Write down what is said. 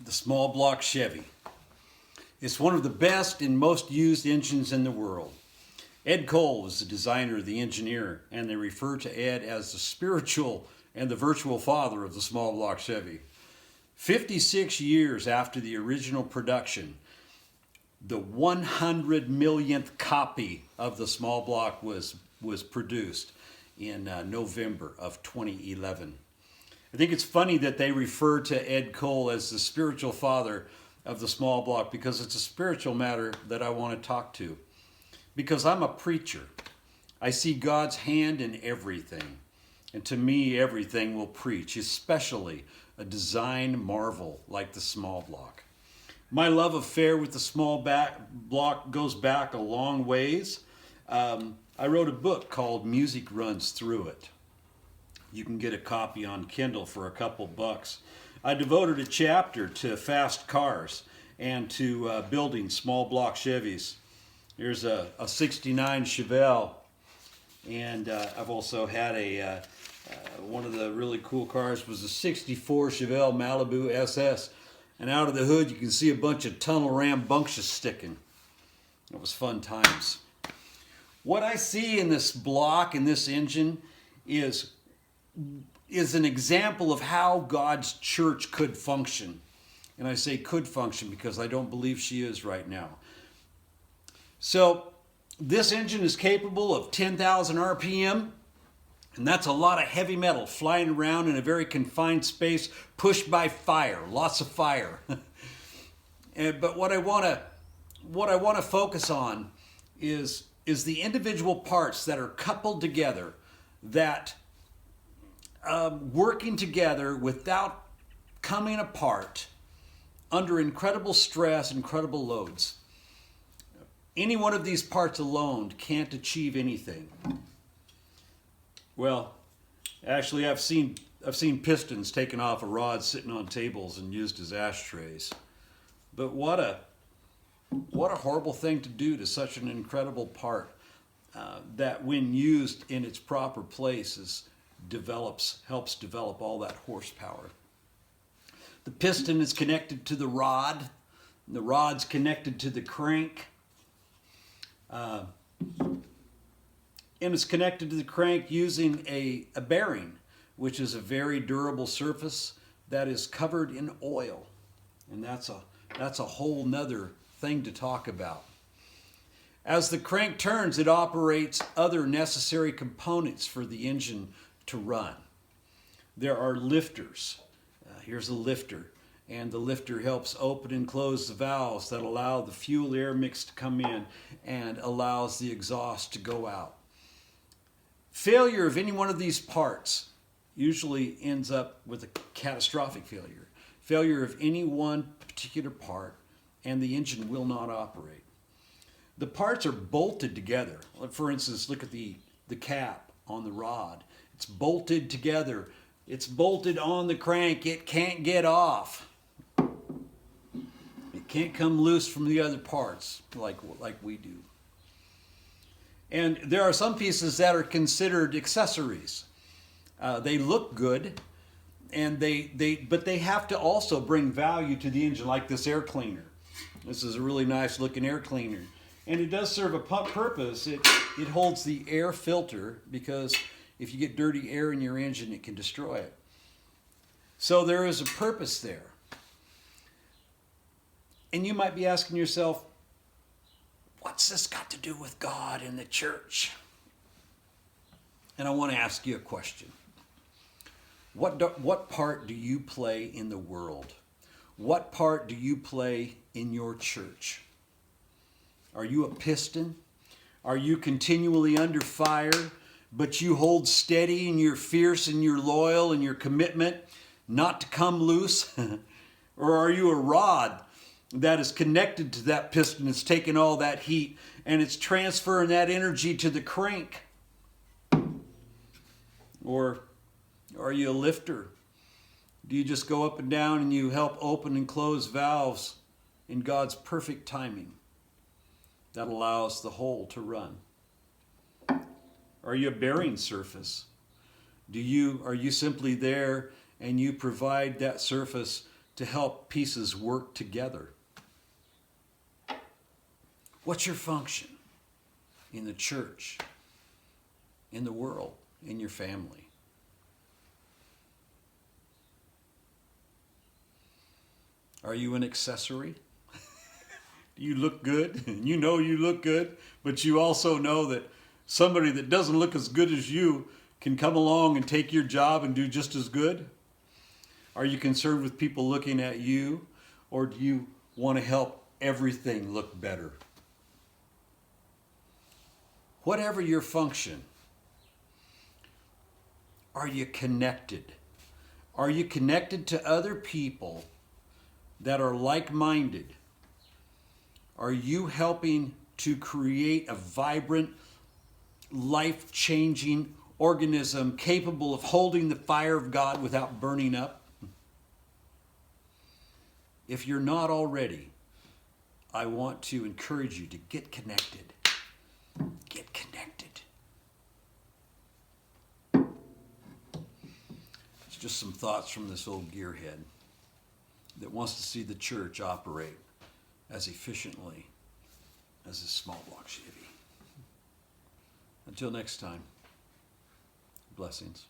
the small block Chevy. It's one of the best and most used engines in the world. Ed Cole was the designer, the engineer, and they refer to Ed as the spiritual and the virtual father of the small block Chevy. 56 years after the original production, the 100 millionth copy of the small block was produced in November of 2011. I think it's funny that they refer to Ed Cole as the spiritual father of the small block because it's a spiritual matter that I want to talk to. Because I'm a preacher. I see God's hand in everything. And to me, everything will preach, especially a design marvel like the small block. My love affair with the small block goes back a long ways. I wrote a book called Music Runs Through It. You can get a copy on Kindle for a couple bucks. I devoted a chapter to fast cars and to building small block Chevys. Here's a 69 Chevelle, and I've also had one of the really cool cars was a 64 Chevelle Malibu SS, and out of the hood you can see a bunch of tunnel rambunctious sticking. It was fun times. What I see in this block, in this engine, is an example of how God's church could function. And I say could function because I don't believe she is right now. So this engine is capable of 10,000 RPM, and that's a lot of heavy metal flying around in a very confined space, pushed by fire, lots of fire. But what I want to focus on is the individual parts that are coupled together, that working together without coming apart under incredible stress, incredible loads. Any one of these parts alone can't achieve anything. Well, actually, I've seen pistons taken off of rods sitting on tables and used as ashtrays. But what a horrible thing to do to such an incredible part that, when used in its proper place, helps develop all that horsepower. The piston is connected to the rod. And the rod's connected to the crank. And it's connected to the crank using a bearing, which is a very durable surface that is covered in oil. And that's a whole nother thing to talk about. As the crank turns, it operates other necessary components for the engine to run. There are lifters. Here's a lifter. And the lifter helps open and close the valves that allow the fuel air mix to come in and allows the exhaust to go out. Failure of any one of these parts usually ends up with a catastrophic failure. Failure of any one particular part, and the engine will not operate. The parts are bolted together. For instance, look at the cap on the rod. It's bolted together. It's bolted on the crank. It can't get off. It can't come loose from the other parts like we do. And there are some pieces that are considered accessories. They look good, and but they have to also bring value to the engine, like this air cleaner. This is a really nice looking air cleaner. And it does serve a purpose. It holds the air filter, because if you get dirty air in your engine, it can destroy it. So there is a purpose there. And you might be asking yourself, what's this got to do with God and the church? And I want to ask you a question. What part do you play in the world? What part do you play in your church? Are you a piston? Are you continually under fire, but you hold steady and you're fierce and you're loyal and your commitment not to come loose? Or are you a rod that is connected to that piston? It's taking all that heat and it's transferring that energy to the crank. Or are you a lifter? Do you just go up and down and you help open and close valves in God's perfect timing that allows the whole to run? Are you a bearing surface? Are you simply there and you provide that surface to help pieces work together? What's your function in the church, in the world, in your family? Are you an accessory? Do you look good? You know you look good, but you also know that somebody that doesn't look as good as you can come along and take your job and do just as good? Are you concerned with people looking at you, or do you want to help everything look better? Whatever your function, are you connected? Are you connected to other people that are like-minded? Are you helping to create a vibrant, life-changing organism capable of holding the fire of God without burning up? If you're not already, I want to encourage you to get connected. Get connected. It's just some thoughts from this old gearhead that wants to see the church operate as efficiently as a small block Chevy. Until next time, blessings.